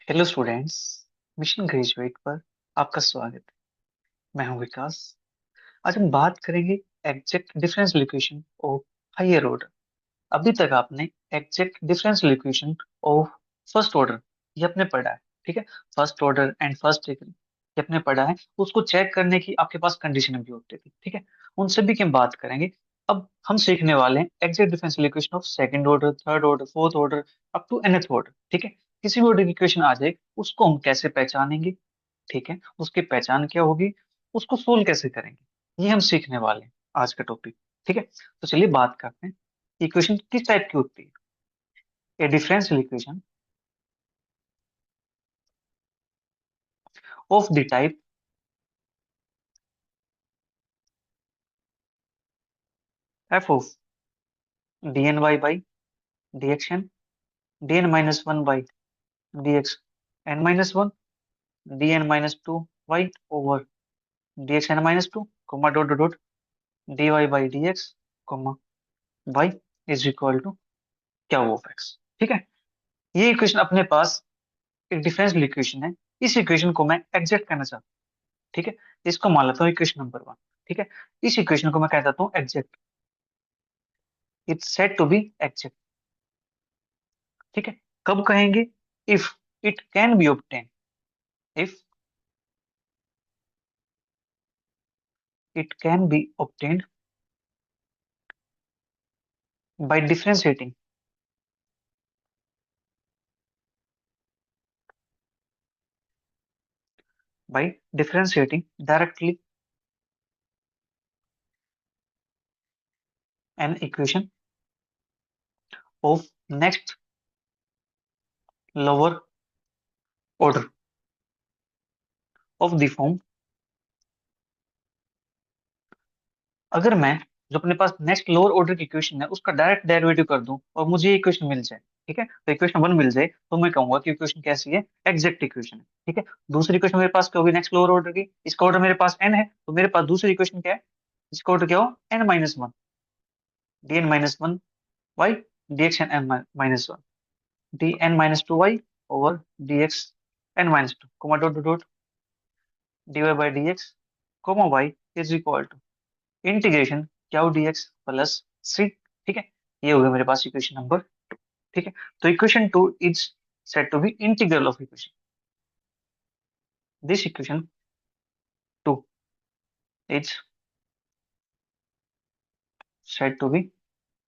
Hello students. Mission graduate पर आपका स्वागत है। मैं हूं विकास। आज हम बात करेंगे exact differential equation of higher order. अभी तक आपने exact differential equation of first order ये आपने पढ़ा है। ठीक है। First order and first degree ये आपने पढ़ा है। उसको चेक करने की आपके पास कंडीशन भी होती थी। ठीक है। उन सभी की हम बात करेंगे। अब हम सीखने वाले हैं exact differential equation of second order, third order, fourth order, up to nth order. ठीक है। किसी भी ऑर्डर की इक्वेशन आ जाए उसको हम कैसे पहचानेंगे। ठीक है। उसकी पहचान क्या होगी, उसको सोल्व कैसे करेंगे, ये हम सीखने वाले हैं आज का टॉपिक। ठीक है। तो चलिए बात करते हैं इक्वेशन किस टाइप की होती है। A differential equation of the type F of D N Y by D X N D N minus one by D X N minus one D N minus two Y over D X N minus two comma dot dot dot D Y by D X comma Y is equal to क्या of X. ठीक है। ये equation अपने पास एक differential equation है। इस equation को मैं एग्जैक्ट करना चाहता हूँ। ठीक है। इसको मान लेता हूँ इक्वेशन नंबर वन। ठीक है। इस इक्वेशन को मैं कह देता हूँ exact. It's said to be exact. ठीक है। कब कहेंगे? If it can be obtain, if it can be obtained by differentiating by differentiating directly an equation of next lower order of the form। अगर मैं जो अपने पास नेक्स्ट लोअर ऑर्डर की equation है उसका डायरेक्ट डेरिवेटिव कर दूं और मुझे ये इक्वेशन मिल जाए। ठीक है। तो इक्वेशन वन मिल जाए तो मैं कहूंगा कि इक्वेशन कैसी है, एग्जैक्ट इक्वेशन है। ठीक है। दूसरी इक्वेशन मेरे पास क्या होगी, नेक्स्ट लोअर ऑर्डर की। इसका ऑर्डर मेरे पास n है तो मेरे पास दूसरी इक्वेशन क्या है, इसका ऑर्डर क्या हो n minus one D N minus one Y D X N N minus one D N minus two Y over D X N minus two comma dot dot dot D Y by D X comma Y is equal to integration क्या D X plus C. ठीक है। ये हो गया मेरे पास equation number two. ठीक है। तो equation two is said to be integral of equation. This equation two is said to be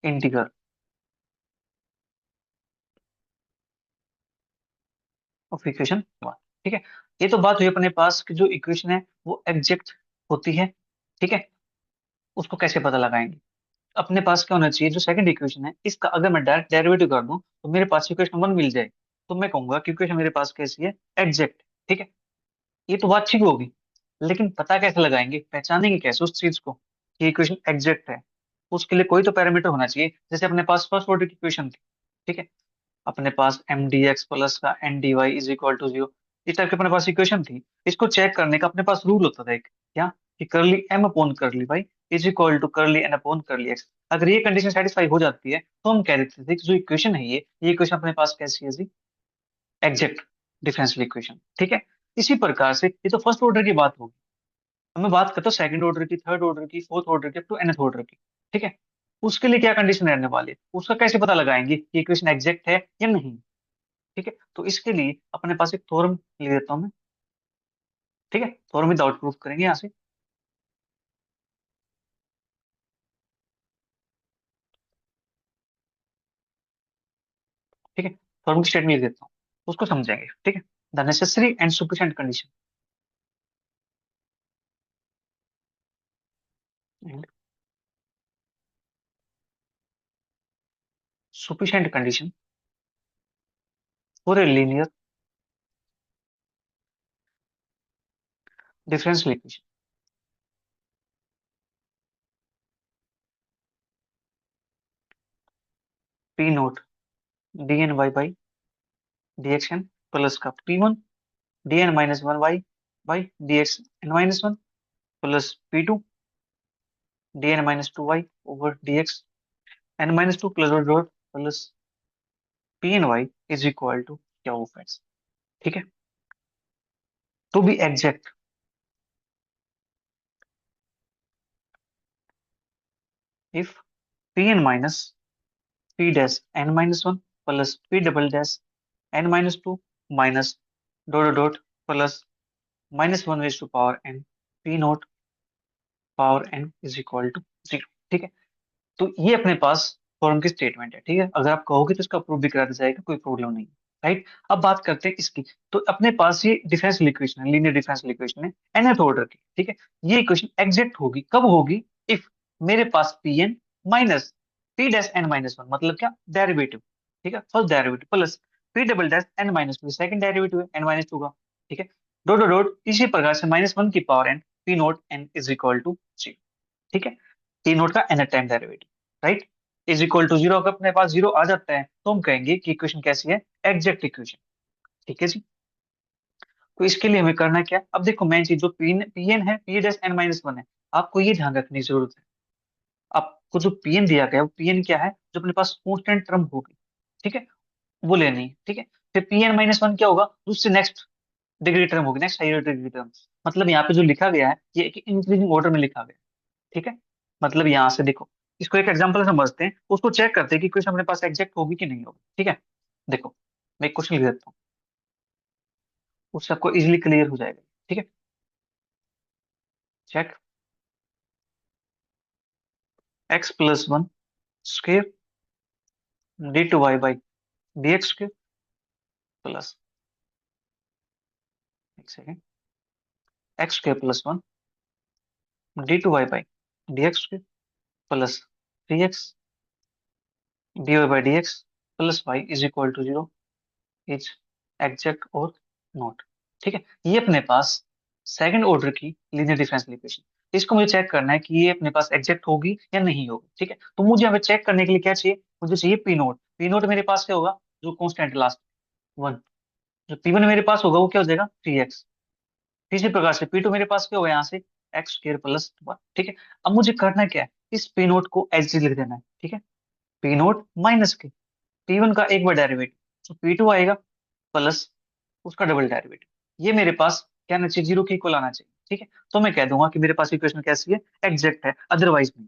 integral of equation one. ठीक है। ये तो बात हुई अपने पास कि जो इक्वेशन है वो एग्जैक्ट होती है। ठीक है। उसको कैसे पता लगाएंगे? अपने पास क्या होना चाहिए, जो सेकंड इक्वेशन है इसका अगर मैं डायरेक्ट डेरिवेटिव कर दूं तो मेरे पास इक्वेशन वन मिल जाए। तो मैं कहूंगा कि इक्वेशन मेरे पास कैसी है, एग्जैक्ट। ठीक है। ये तो बात ठीक होगी, लेकिन पता कैसे लगाएंगे, पहचानेंगे कैसे उस चीज को कि इक्वेशन एग्जैक्ट है? उसके लिए कोई तो पैरामीटर होना चाहिए। जैसे अपने पास फर्स्ट ऑर्डर की इक्वेशन थी। ठीक है। अपने पास एम डी एक्स प्लस का N D Y is equal to zero, इस टाइप की अपने पास इक्वेशन थी। इसको चेक करने का अपने पास रूल होता था एक, क्या, कि करली एम अपॉन करली वाई इज इक्वल टू करली एन अपॉन करली एक्स। अगर ये कंडीशन सेटिस्फाई हो जाती है तो हम कह देते थे कि जो इक्वेशन है ये इक्वेशन अपने पास कैसी है जी, एग्जैक्ट डिफरेंशियल इक्वेशन। ठीक है। इसी प्रकार से ये तो फर्स्ट ऑर्डर की बात होगी। अब मैं बात करता हूँ सेकंड ऑर्डर की, थर्ड ऑर्डर की, फोर्थ ऑर्डर की, अप टू nth ऑर्डर की। ठीक है। उसके लिए क्या कंडीशन रहने वाली है, उसका कैसे पता लगाएंगे कि इक्वेशन एग्जैक्ट है या नहीं। ठीक है। तो इसके लिए अपने पास एक थ्योरम ले लेता हूँ मैं। ठीक है। थ्योरम विदाउट प्रूफ करेंगे यहाँ से। ठीक है। थ्योरम की स्टेटमेंट लिख देता हूँ, उसको समझेंगे। ठीक है। The necessary and sufficient condition and sufficient condition for a linear differential equation p naught D N Y by D X N plus का P one D N minus one Y by D X N minus one plus P two D N minus two Y over D X N minus two plus dot dot plus P N Y is equal to क्या of X. ठीक है, to be exact, if P N minus P dash N minus one plus P double dash N minus two minus dot dot plus minus one raise to power N P naught power N is equal to zero. ठीक है, तो ये अपने पास form की statement है। ठीक है, अगर आप कहोगे तो इसका प्रूफ भी करा दिया जाएगा, कोई प्रॉब्लम नहीं है। राइट, अब बात करते हैं इसकी। तो अपने पास ये डिफरेंशियल इक्वेशन है, लीनियर डिफरेंशियल इक्वेशन है nth ऑर्डर की। ठीक है, ये इक्वेशन एग्जैक्ट होगी कब होगी? इफ मेरे पास P N minus P dash N minus one, मतलब क्या, डेरिवेटिव। ठीक है, first derivative plus P double dash N minus two, second derivative है एन माइनस टू का। ठीक है, डॉट डॉट डॉट इसी प्रकार से माइनस वन की power N P naught N is equal to zero. ठीक है, टी नोट का nth time derivative, right, is equal to zero. अगर अपने पास जीरो आ जाता है तो हम कहेंगे कि इक्वेशन कैसी है, एग्जैक्ट इक्वेशन। ठीक है जी, तो इसके लिए हमें करना क्या है? अब देखो मेन चीज जो पी एन है, P dash N minus one है, आपको ये ध्यान रखने की जरूरत है। आपको जो पीएन दिया गया है वो पीएन क्या है, जो अपने पास कांस्टेंट टर्म होगी। ठीक है, वो लेनी है। ठीक है, फिर पीएन माइनस वन क्या होगा, दूसरे नेक्स्ट डिग्री टर्म होगी, नेक्स्ट हायर डिग्री टर्म। मतलब यहाँ पे जो लिखा गया है ये एक इंक्रीजिंग ऑर्डर में लिखा गया है। ठीक है, मतलब यहाँ से देखो, इसको एक एग्जांपल समझते हैं, उसको चेक करते हैं कि क्वेश्चन अपने पास एग्जैक्ट होगी कि नहीं होगी। ठीक है, देखो मैं एक क्वेश्चन लिख देता हूँ, उससे आपको इजिली क्लियर हो जाएगा। ठीक है, check X plus one square D two Y by D X square plus, एक second, X square plus one D two Y by D X square plus three X D Y by D X plus Y is equal to zero, is exact और not. ठीक है, ये अपने पास second order की linear differential equation, इसको मुझे check करना है कि ये अपने पास एग्जैक्ट होगी या नहीं होगी। ठीक है, तो मुझे यहाँ पे चेक करने के लिए क्या चाहिए, मुझे चाहिए पी नोट। पी नोट मेरे पास क्या होगा, जो कॉन्स्टेंट लास्ट वन, जो पी वन मेरे पास होगा वो क्या हो जाएगा, थ्री एक्स। इसी प्रकार से पी टू मेरे पास क्या होगा, यहाँ से एक्स स्क्र प्लस वन। ठीक है, अब मुझे करना क्या है, इस पी नोट को एच लिख देना है। ठीक है, पी नोट माइनस के पी वन का एक बार डेरिवेटिव, तो पी टू आएगा प्लस उसका डबल डेरिवेटिव। ये मेरे पास क्या आना चाहिए, जीरो के इक्वल आना चाहिए। ठीक है, तो मैं कह दूंगा कि मेरे पास इक्वेशन कैसी है, एग्जैक्ट है, अदरवाइज नहीं।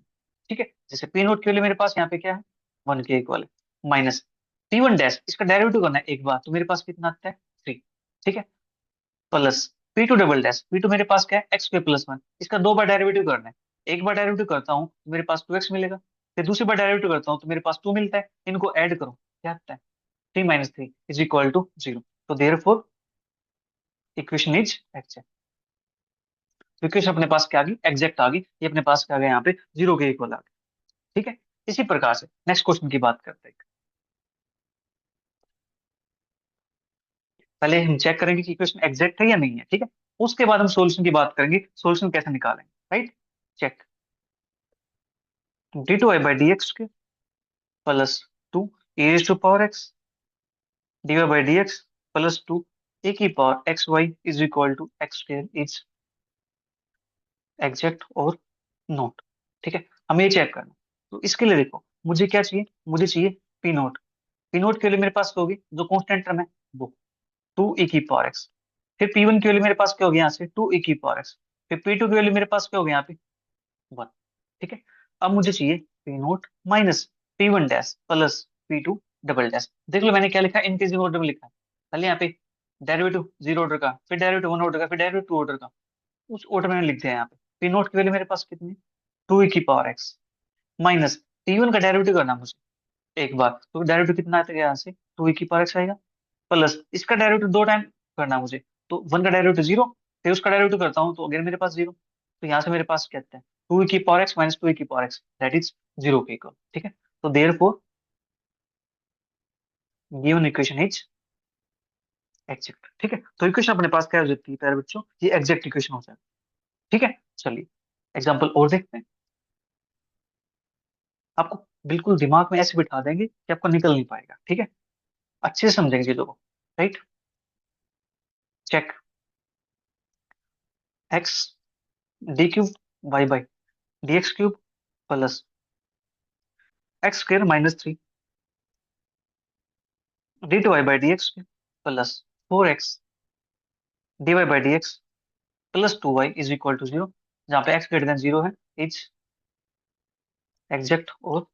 ठीक है, जैसे पी नोट के लिए मेरे पास यहाँ पे क्या है, वन के इक्वल है, माइनस टी वन डैश, इसका डेरिवेटिव करना है एक बार, तो मेरे पास कितना आता है, थ्री। ठीक है, plus P two double dash, P two मेरे पास क्या है, एक्स स्क्वायर प्लस वन, इसका दो बार डेरिवेटिव करना है। एक बार डेरिवेटिव करता हूँ तो मेरे पास टू एक्स मिलेगा, फिर दूसरी बार डेरिवेटिव करता हूँ तो मेरे पास टू मिलता है, इनको ऐड करो क्या आता है, three minus three is equal to zero. तो देयरफॉर इक्वेशन इज एग्जैक्ट। तो इक्वेशन अपने पास क्या आ गई, एग्जैक्ट आ गई। ये अपने पास क्या आ गया, यहाँ पे जीरो के इक्वल आ गया। ठीक है, इसी प्रकार से नेक्स्ट क्वेश्चन की बात करते हैं। पहले हम चेक करेंगे कि इक्वेशन एग्जैक्ट है या नहीं है। ठीक है, उसके बाद हम सॉल्यूशन की बात करेंगे, सॉल्यूशन कैसे निकालेंगे। Right, check D two I by D X के plus two A to power X D Y by D X plus two A की power X Y is equal to X square is exact और not. ठीक है, हमें ये check करना। तो इसके लिए देखो मुझे क्या चाहिए, मुझे चाहिए पी नोट। पी नोट के लिए मेरे पास क्या होगी, जो कॉन्स्टेंट टर्म है वो टू ई की पावर एक्स। फिर पी वन के लिए मेरे पास क्या होगी, यहाँ से टू ई की पावर एक्स। फिर पी टू के लिए मेरे पास क्या होगा, यहाँ पे वन। ठीक है, अब मुझे चाहिए P naught minus P one dash plus P two double dash. देख लो मैंने क्या लिखा है, इंक्रीजिंग ऑर्डर में लिखा है। पहले यहाँ पे डेरिवेटिव जीरो ऑर्डर का, फिर डेरिवेटिव वन ऑर्डर का, फिर डेरिवेटिव टू ऑर्डर का, उस ऑर्डर में मैंने लिख दिया यहाँ पे। पी नोट की वैल्यू मेरे पास कितनी, टू ई की power x minus T one का डेरिवेटिव करना मुझे एक बार, तो डेरिवेटिव कितना आता है यहाँ से, टू ई की पावर एक्स आएगा प्लस इसका डेरिवेटिव दो टाइम करना है मुझे, तो वन का डेरिवेटिव जीरो, फिर उसका डेरिवेटिव करता हूँ तो अगेन मेरे पास जीरो। तो यहाँ से मेरे पास क्या आता है, टू ई की पावर एक्स माइनस टू ई की power x that is zero के इक्वल। ठीक है, तो therefore given equation is exact. ठीक है, तो इक्वेशन अपने पास क्या हो जाती है प्यारे बच्चों, ये एग्जैक्ट इक्वेशन हो जाती है। ठीक है, चलिए एग्जाम्पल और देखते हैं। आपको बिल्कुल दिमाग में ऐसे बिठा देंगे कि आपको निकल नहीं पाएगा। ठीक है, अच्छे से समझेंगे चीजों को। Right, check X D cube Y by D X cube plus X square minus three D two Y by D X plus four X dy by D X plus 2y is equal to 0, जहाँ पे x greater than 0 है, is exact और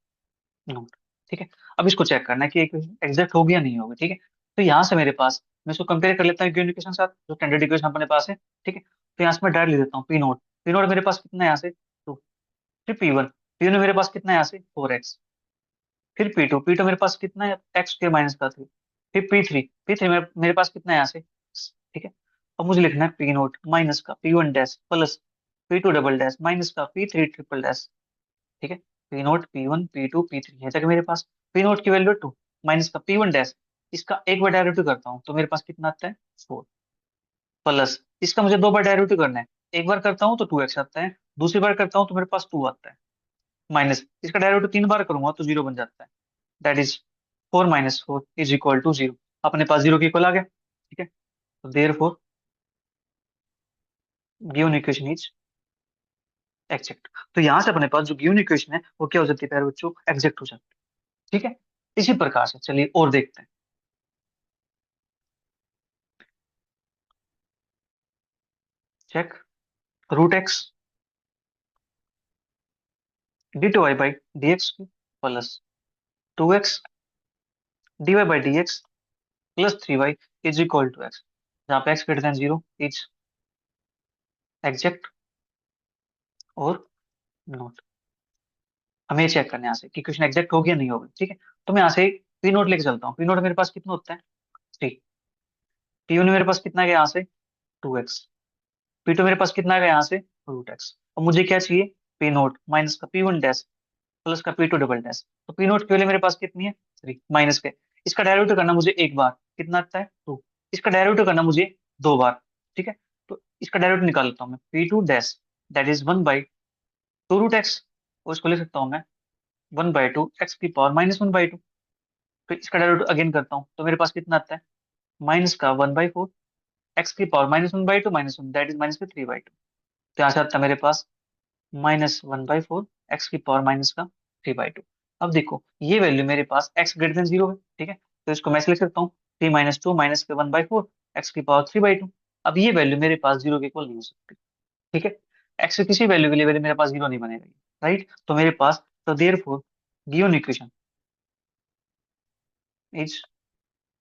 not. ठीक है। अब इसको check करना है कि एग्जैक्ट होगी या नहीं होगी। ठीक है। तो यहाँ से मेरे पास, मैं इसको कंपेयर कर लेता हूँ गिवन इक्वेशन के साथ जो स्टैंडर्ड इक्वेशन अपने पास है। ठीक है। तो यहाँ से मैं डायरेक्ट लिख देता हूँ पी नोट। पी नोट मेरे पास कितना है यहाँ से 2, फिर पी वन, पी वन मेरे पास कितना है यहाँ से 4x, फिर पी टू, पी टू मेरे पास कितना है एक्स स्क्र माइनस का 3, फिर पी थ्री, पी थ्री मेरे पास कितना है यहाँ से 6। ठीक है। अब मुझे लिखना है पी नोट माइनस का P one dash plus P two double dash minus का पी थ्री ट्रिपल डैश। ठीक है। P naught P one P two P three है तक मेरे पास। पी नोट की वैल्यू 2 माइनस का पी वन डैश, इसका एक बार डेरिवेटिव करता हूँ तो मेरे पास कितना आता है 4, प्लस इसका मुझे दो बार डेरिवेटिव करना है, एक बार करता हूँ तो 2x आता है, दूसरी बार करता हूँ तो मेरे पास 2 आता है, माइनस इसका डेरिवेटिव 3 बार करूंगा तो 0 बन जाता है। That is 4 - 4 is equal to 0। अपने पास 0 के इक्वल आ गया। ठीक है। तो therefore given equation is exact. तो यहाँ से अपने पास जो गिवन इक्वेशन है वो क्या हो जाती है प्यारे बच्चों, एग्जैक्ट हो जाती है। ठीक है। इसी प्रकार से चलिए और देखते हैं। Check root X D two Y by D X plus 2x D Y by D X plus 3y is equal to X, जहाँ पे X greater than 0 is exact और नॉट। हमें चेक करना है यहाँ से कि क्वेश्चन एग्जैक्ट होगी या नहीं होगी। ठीक है। तो मैं यहाँ से पी नोट लेके चलता हूँ। पी नोट मेरे पास कितना होता है 3, पी वन मेरे पास कितना है यहाँ से 2x, पी टू मेरे पास कितना है यहाँ से रूट एक्स। और मुझे क्या चाहिए पी नोट माइनस का पी वन डैश प्लस का पी टू डबल डैश। तो पी नोट की वैल्यू मेरे पास कितनी है 3 माइनस के, इसका डेरिवेटिव करना मुझे एक बार कितना आता है 2, इसका डेरिवेटिव करना मुझे 2 बार। ठीक है। तो इसका डेरिवेटिव निकाल लेता हूँ मैं P two dash, that is 1/2 root X, और इसको लिख सकता हूँ मैं 1/2 x की पावर -1/2। फिर इसका डेरिवेटिव अगेन करता हूँ तो मेरे पास कितना आता है माइनस का 1/4 x की पावर -1/2 दैट इज माइनस का 3/2। तो यहाँ से आता है मेरे पास -1/4 x की पावर -3/2। अब देखो ये वैल्यू मेरे पास x ग्रेटर देन 0 है। ठीक है। तो इसको मैं ऐसे लिख सकता हूँ 3 - 2 माइनस के 1/4 x की पावर 3/2। अब ये वैल्यू मेरे पास 0 के इक्वल नहीं हो सकती। ठीक है। x की किसी वैल्यू के लिए वैल्यू मेरे पास 0 नहीं बनेगा। राइट। तो मेरे पास, तो therefore given equation is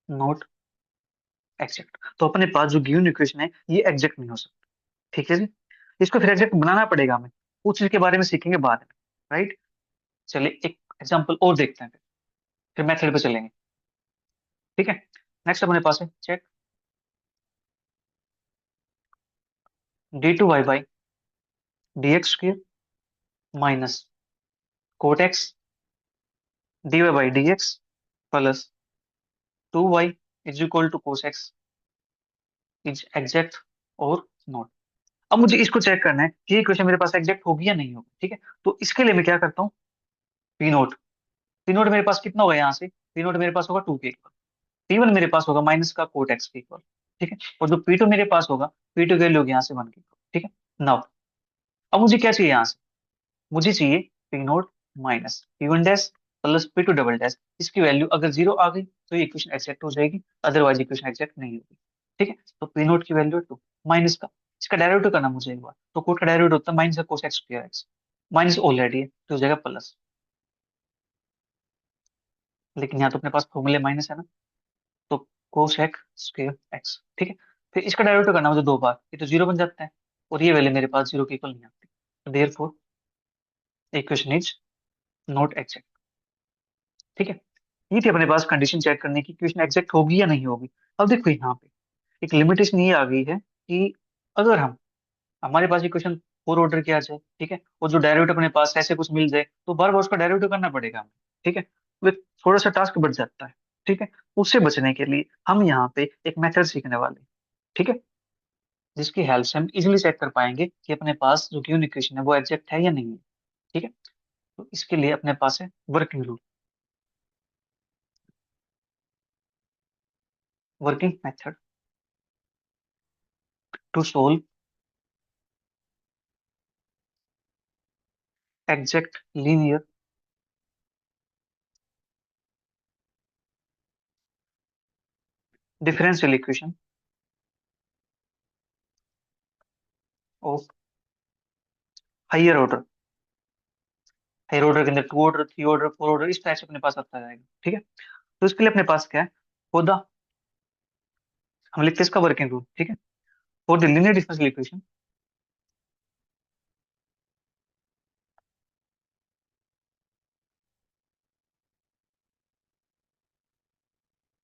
not exact. तो अपने पास जो गिवन इक्वेशन है ये एग्जैक्ट नहीं हो सकता। ठीक है जी। इसको फिर एग्जैक्ट बनाना पड़ेगा हमें, उस चीज के बारे में सीखेंगे बाद में। राइट। चलिए एक एग्जांपल और देखते हैं, फिर मेथड पे चलेंगे। ठीक है। नेक्स्ट अपने पास है check d2y by D X square minus cot X D Y by D X plus 2y is equal to cos X is exact और नॉट। अब मुझे इसको चेक करना है कि ये क्वेश्चन मेरे पास एग्जैक्ट होगी या नहीं होगी। ठीक है। तो इसके लिए मैं क्या करता हूँ पी नोट, पी नोट मेरे पास कितना होगा यहाँ से, पी नोट मेरे पास होगा 2 के इक्वल, पी वन मेरे पास होगा माइनस का कोट एक्स के इक्वल। ठीक है। और जो पी टू मेरे पास होगा, पी टू की वैल्यू होगी यहाँ से 1 के इक्वल। ठीक है। नाउ अब मुझे क्या चाहिए यहाँ से, मुझे चाहिए P naught minus P one dash plus P two double dash. इसकी वैल्यू अगर 0 आ गई तो ये इक्वेशन एक्सेप्ट हो जाएगी, अदरवाइज इक्वेशन एक्सेप्ट नहीं होगी। ठीक है। तो पी नोट की वैल्यू 2 माइनस का, इसका डेरिवेटिव करना मुझे एक बार, तो कोट का डेरिवेटिव होता है माइनस का cos x square x, minus already है तो हो जाएगा प्लस, लेकिन यहाँ तो अपने पास फॉर्मूले माइनस है ना, तो कोसेक स्क्वायर एक्स। ठीक है। फिर इसका डेरिवेटिव करना मुझे 2 बार, ये तो 0 बन जाता है, और ये वैल्यू मेरे पास 0 के इक्वल नहीं आती। Therefore equation is not exact. ठीक है। ये थी अपने पास कंडीशन चेक करने की, इक्वेशन एग्जैक्ट होगी या नहीं होगी। अब देखो यहाँ पे एक लिमिटेशन ये आ गई है कि अगर हम, हमारे पास इक्वेशन फोर ऑर्डर किया जाए, ठीक है, और जो डेरिवेटिव अपने पास ऐसे कुछ मिल जाए तो बार बार उसका डेरिवेटिव करना पड़ेगा हमें। ठीक है। वो एक थोड़ा सा टास्क बढ़ जाता है। ठीक है। उससे बचने के लिए हम यहाँ पे एक मेथड सीखने वाले हैं। ठीक है। जिसकी हेल्प से हम इजिली चेक कर पाएंगे कि अपने पास जो गिवन इक्वेशन है वो एग्जैक्ट है या नहीं है। ठीक है। तो इसके लिए अपने पास है working rule, working method to solve exact linear differential equation of higher order. Higher order के अंदर two order, three order, four order, इस टाइप से अपने पास आता जाएगा। ठीक है, तो इसके लिए अपने पास क्या है, फॉर द, हम लिखते हैं इसका वर्किंग रूल। ठीक है, for the linear differential equation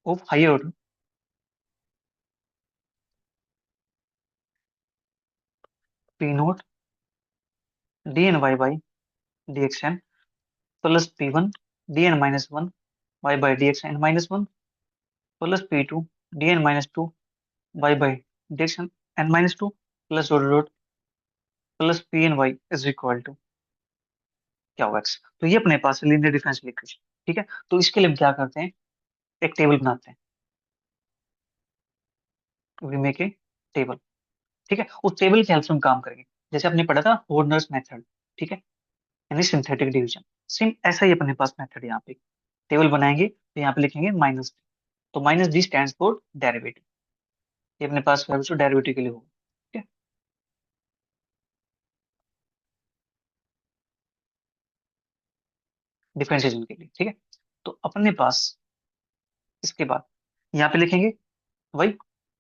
of higher order, P naught D N Y by D X N plus P one D N minus one Y by D X N minus one plus P two D N minus two Y by D X N minus two plus dot dot plus P N Y is equal to क्या होगा x. तो ये अपने पास linear differential equation. ठीक है, तो इसके लिए हम क्या करते हैं, एक टेबल बनाते हैं, वी मेक ए टेबल। ठीक है, उस टेबल की हेल्प से हम काम करेंगे। जैसे आपने पढ़ा था होर्नर्स मेथड, ठीक है, यानी सिंथेटिक डिवीजन। सेम ऐसा ही अपने पास मेथड है। यहाँ पे टेबल बनाएंगे तो यहाँ पे लिखेंगे माइनस, तो minus D stand for derivative. ये अपने पास डेरिवेटिव के लिए होगा। ठीक है, डिफरेंशिएशन के लिए। ठीक है, तो अपने पास इसके बाद यहाँ पे लिखेंगे वही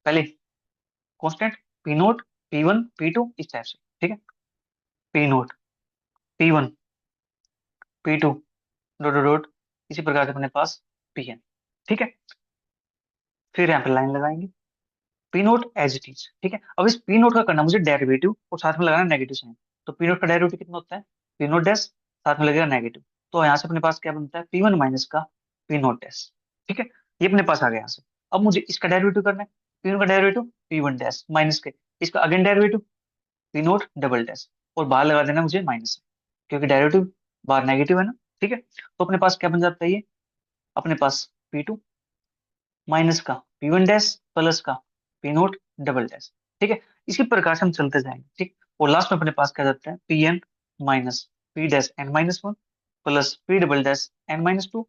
पहले constant P naught, P one, P two, इस टाइप से। ठीक है, P naught, P one, P two, dot dot dot, इसी प्रकार से अपने पास पी एन। ठीक है, फिर यहाँ पे लाइन लगाएंगे, P naught as it is. ठीक है, अब इस पी नोट का करना मुझे डेरिवेटिव और साथ में लगाना नेगेटिव साइन। तो पी नोट का डेरिवेटिव कितना होता है, पी नोट डैश, साथ में लगेगा नेगेटिव। तो यहाँ से अपने पास क्या बनता है, पी वन माइनस का पी नोट डैश। ठीक है, ये अपने पास आ गया यहाँ से। अब मुझे इसका डेरिवेटिव करना है, पी वन का derivative P one dash minus के, इसका again derivative P naught double dash, और बाहर लगा देना मुझे माइनस, क्योंकि डेरिवेटिव बाहर नेगेटिव है ना। ठीक है, तो अपने पास क्या बन जाता है ये, अपने पास पी टू माइनस का पी वन डैश प्लस का पी नोट डबल डैश। ठीक है, इसी प्रकार से हम चलते जाएंगे। ठीक, और लास्ट में अपने पास क्या जाता है, P N minus P dash N minus one plus P double dash N minus two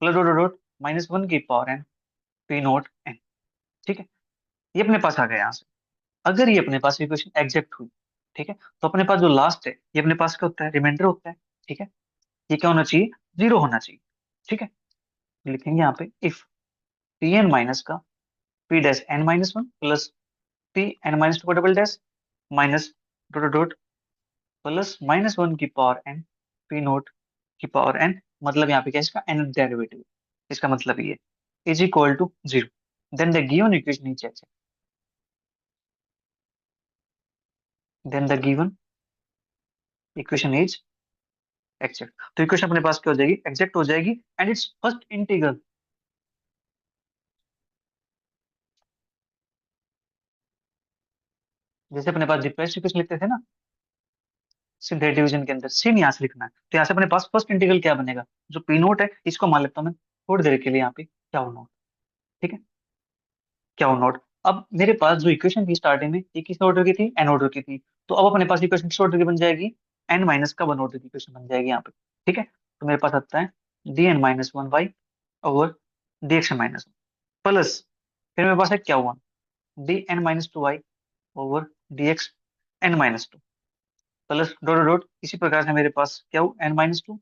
plus dot dot minus one की power N P naught N. ठीक है, ये अपने पास आ गया यहाँ से। अगर ये अपने पास इक्वेशन एग्जैक्ट हुई, ठीक है, तो अपने पास जो लास्ट है ये अपने पास क्या होता है, रिमाइंडर होता है। ठीक है, ये क्या होना चाहिए, जीरो होना चाहिए। ठीक है, तो लिखेंगे यहाँ पे इफ पी एन माइनस का P dash N minus one plus P N minus two का double dash minus dot dot plus minus one की पावर एन पी नोट की पावर एन, मतलब यहाँ पे क्या है, इसका एन डेरिवेटिव, इसका मतलब ये is equal to zero, then the given equation is exact, then the given equation is exact. तो इक्वेशन अपने पास क्या हो जाएगी, एग्जैक्ट हो जाएगी, एंड इट्स फर्स्ट इंटीग्रल। जैसे अपने पास डिफरेंशियल इक्वेशन लिखते थे ना सिंथेटिक डिवीजन के अंदर, सेम यहाँ से लिखना है। तो यहाँ से अपने पास फर्स्ट इंटीग्रल क्या बनेगा, जो पी नोट है इसको मान लेता हूँ मैं थोड़ी देर के लिए यहाँ पे क्या नोट। ठीक है, क्या नोट। अब मेरे पास जो इक्वेशन थी स्टार्टिंग में ये किस ऑर्डर की थी, एन ऑर्डर की थी। तो अब अपने पास इक्वेशन किस ऑर्डर की बन जाएगी, एन माइनस का वन ऑर्डर की इक्वेशन बन जाएगी यहाँ पे। ठीक है, तो मेरे पास आता है D N minus one Y over D X minus one plus, फिर मेरे पास है क्या हुआ, D N minus two Y over D X N minus two plus dot dot, इसी प्रकार से मेरे पास क्या हो, N minus two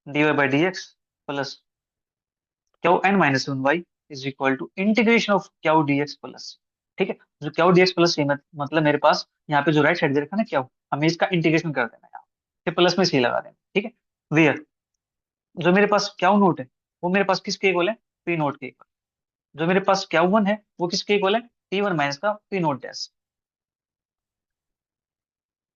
D Y by D X plus क्या हो, N minus one Y is equal to integration of क्या हो डी एक्स प्लस। ठीक है, जो क्या हो डी एक्स प्लस से मतलब मेरे पास यहाँ पे जो राइट साइड दे रखा है ना क्या हो, हमें इसका इंटीग्रेशन कर देना है यहाँ पे, प्लस में सी लगा देना। ठीक है, वेयर जो मेरे पास क्या नोट है वो मेरे पास किसके इक्वल है, पी नोट के इक्वल। जो मेरे पास क्या वन है वो किसके इक्वल है, टी वन माइनस का पी नोट डैश।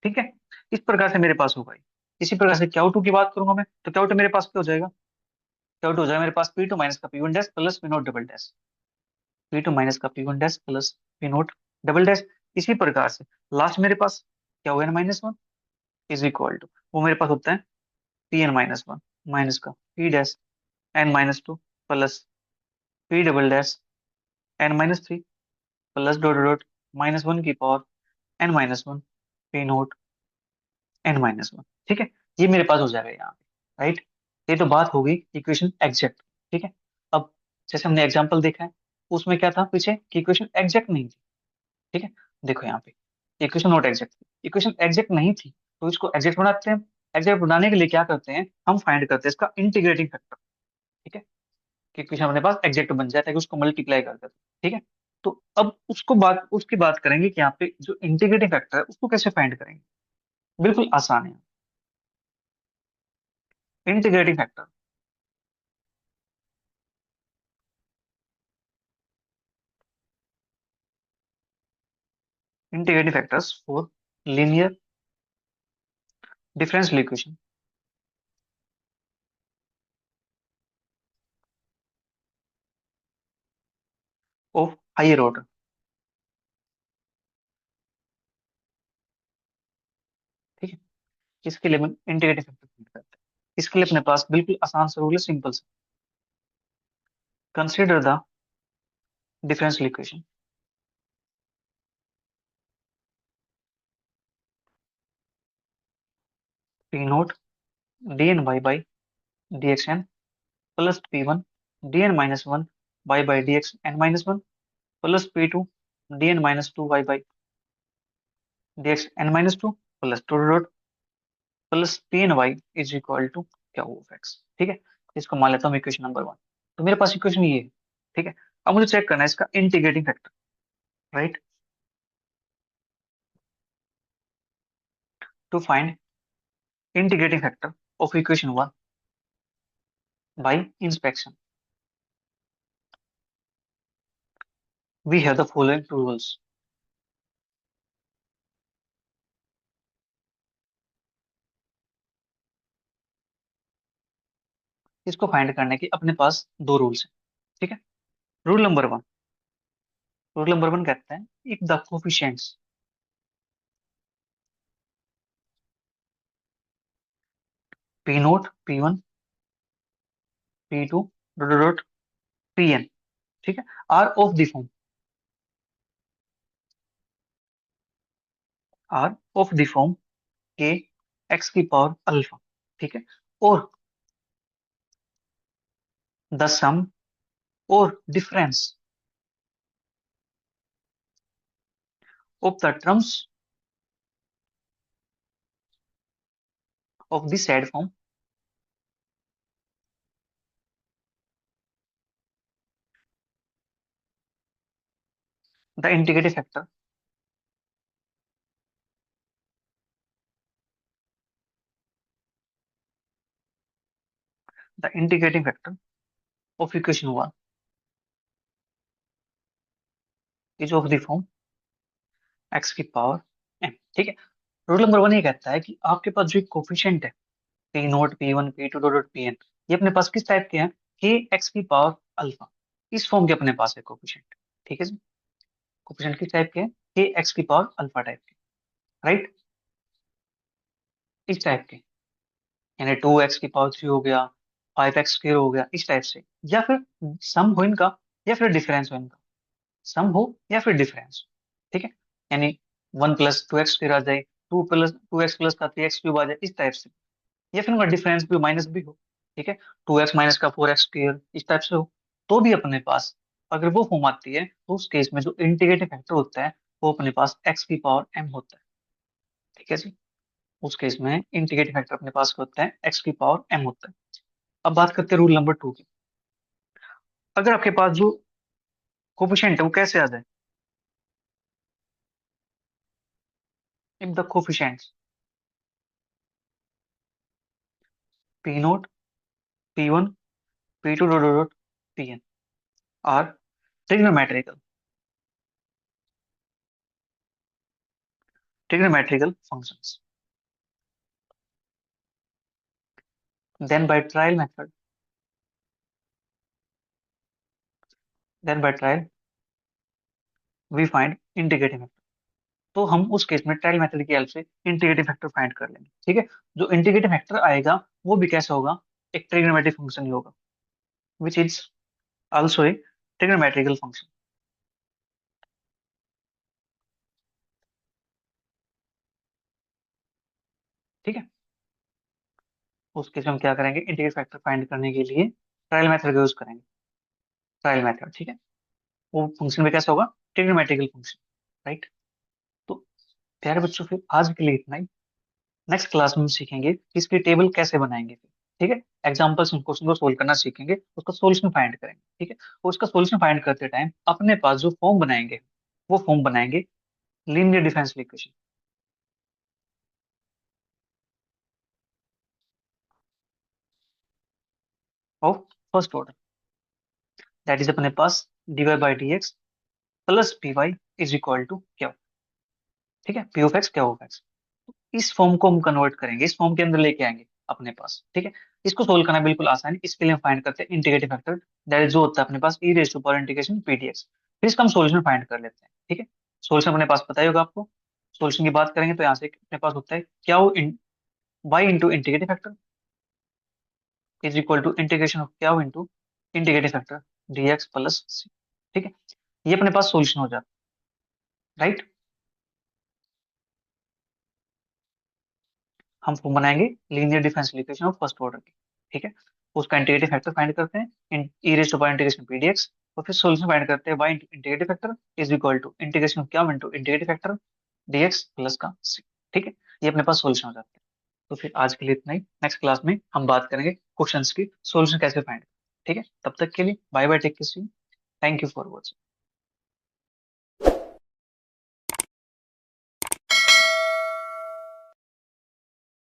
ठीक है, इस प्रकार से मेरे पास होगा ये। इसी प्रकार से क्या टू की बात करूंगा मैं, तो क्या टू मेरे पास क्या हो जाएगा, क्या टू हो जाएगा मेरे पास पी टू माइनस का P one dash plus P naught double dash, P two minus का P one dash plus P naught double dash. इसी प्रकार से लास्ट मेरे पास क्या हुआ, N minus one is equal to, वो मेरे पास होता है P N minus one minus का P dash N minus two plus P double dash N minus three plus dot dot minus one की power N minus one P naught N minus one. ठीक है, ये मेरे पास हो जाएगा यहाँ पे। राइट, ये तो बात होगी इक्वेशन एग्जैक्ट। ठीक है, अब जैसे हमने एग्जांपल देखा है उसमें क्या था पीछे कि इक्वेशन एग्जैक्ट नहीं थी। ठीक है, देखो यहाँ पे इक्वेशन नॉट एग्जैक्ट थी, इक्वेशन एग्जैक्ट नहीं थी, तो इसको एग्जैक्ट बनाते हैं। एग्जैक्ट बनाने के लिए क्या करते हैं, हम फाइंड करते हैं इसका इंटीग्रेटिंग फैक्टर। ठीक है, कि इक्वेशन अपने पास एग्जैक्ट बन जाए ताकि उसको मल्टीप्लाई कर देते हैं। ठीक है, तो अब उसकी बात करेंगे कि यहाँ पे जो इंटीग्रेटिंग फैक्टर है उसको कैसे फाइंड करेंगे। बिल्कुल आसान है। Integrating factor, integrating factors for linear differential equation of higher order. ठीक है, इसके लिए हम इंटीग्रेटिंग फैक्टर फाइंड करते हैं। इसके लिए अपने पास बिल्कुल आसान सा रूल है, सिंपल सा। Consider the differential equation P naught D N by D X N plus P one D N minus one by D X N minus one plus P two D N minus two by D X N minus two plus two dot plus P N Y is equal to क्या हो x. ठीक है, इसको मान लेता हूँ equation number one. तो मेरे पास इक्वेशन ये है। ठीक है, अब मुझे चेक करना है इसका integrating factor. Right, to find integrating factor of equation one by inspection we have the following two rules. इसको फाइंड करने के अपने पास दो रूल्स हैं। ठीक है, rule number one, rule number one कहता है if the coefficients P naught P one P two dot dot P N, ठीक है, are of the form, are of the form के एक्स की पावर अल्फा। ठीक है, और द सम और difference of the terms of the sad form, the integrative factor, the integrating factor of equation one is of the form x की power M. ठीक है, rule number one ये कहता है कि आपके पास जो कोफिशिएंट है P naught P one P two dot P N, ये अपने पास किस टाइप के हैं, के एक्स की पावर अल्फा, इस फॉर्म के अपने पास है कोफिशिएंट। ठीक है जी, कोफिशिएंट किस टाइप के हैं, के एक्स की पावर अल्फा टाइप के। राइट, इस टाइप के, यानी टू एक्स की पावर थ्री हो गया, फाइव एक्स स्क्र हो गया, इस टाइप से, या फिर सम हो इनका, या फिर डिफरेंस हो इनका, सम हो या फिर डिफरेंस। ठीक है, यानी one plus two X square आ जाए, टू एक्स प्लस का थ्री एक्स क्यूब आ जाए, इस टाइप से, या फिर उनका डिफरेंस भी माइनस भी हो। ठीक है, टू एक्स माइनस का फोर एक्स स्क्र इस टाइप से हो, तो भी अपने पास अगर वो फॉर्म आती है तो उस केस में जो इंटीग्रेटिंग फैक्टर होता है वो अपने पास एक्स की पावर एम होता है। ठीक है जी, उस केस में इंटीग्रेटिंग फैक्टर अपने पास क्या होता है, एक्स की पावर एम होता है। अब बात करते हैं रूल नंबर टू की। अगर आपके पास जो कोफिशिएंट है वो कैसे आ जाए, if the coefficients P naught P one P two dot dot P N are trigonometrical trigonometrical functions, then by trial method then by trial we find integrating factor। तो हम उस केस में ट्रायल मेथड की help से integrating factor find कर लेंगे। ठीक है, जो इंटीग्रेटिंग फैक्टर आएगा वो भी कैसा होगा, एक ट्रिग्नोमेट्रिक फंक्शन ही होगा, which is also a trigonometrical function. ठीक है, उस केस में हम क्या करेंगे, इंटीग्रेटिंग फैक्टर फाइंड करने के लिए ट्रायल मेथड का यूज करेंगे, ट्रायल मेथड। ठीक है, वो फंक्शन में कैसा होगा, ट्रिग्नोमेट्रिकल फंक्शन। राइट, तो प्यारे बच्चों, फिर आज के लिए इतना ही। नेक्स्ट क्लास में हम सीखेंगे कि इसकी टेबल कैसे बनाएंगे फिर। ठीक है, एग्जाम्पल्स क्वेश्चन को सोल्व करना सीखेंगे, उसका सॉल्यूशन फाइंड करेंगे। ठीक है, और उसका सॉल्यूशन फाइंड करते टाइम अपने पास जो फॉर्म बनाएंगे, वो फॉर्म बनाएंगे linear differential equation of first order. That is अपने पास dy by D X plus P Y is equal to क्या। ठीक है, पी ऑफ एक्स क्या ऑफ एक्स। इस फॉर्म को हम कन्वर्ट करेंगे, इस फॉर्म के अंदर लेके आएंगे अपने पास। ठीक है, इसको सोल्व करना बिल्कुल आसान है। इसके लिए हम फाइंड करते हैं इंटीग्रेटिव फैक्टर, दैट इज जो होता है अपने पास ई रेज टू पावर इंटीग्रेशन पीडीएक्स। फिर इसका हम सोल्यूशन फाइंड कर लेते हैं। ठीक है, सोल्यूशन अपने पास पता ही होगा आपको। सोल्यूशन की बात करेंगे तो यहाँ से अपने पास होता है क्या, वो Y into integrative factor is equal to integration of क्या into integrative factor D X plus C. ठीक है, ये अपने पास सोल्यूशन हो जाता है, राइट। हम फॉर्म बनाएंगे linear differential equation of first order की। ठीक है, उसका इंटीग्रेटिव फैक्टर फाइंड करते हैं E raise to power integration PDX, और फिर सॉल्यूशन फाइंड करते हैं y integrative factor is equal to integration of क्या into integrative factor dx plus का c। ठीक है, ये अपने पास सॉल्यूशन हो जाता है। तो फिर आज के लिए इतना ही। नेक्स्ट क्लास में हम बात करेंगे क्वेश्चंस की सॉल्यूशन कैसे फाइंड। ठीक है, तब तक के लिए bye bye, take care, thank you for watching.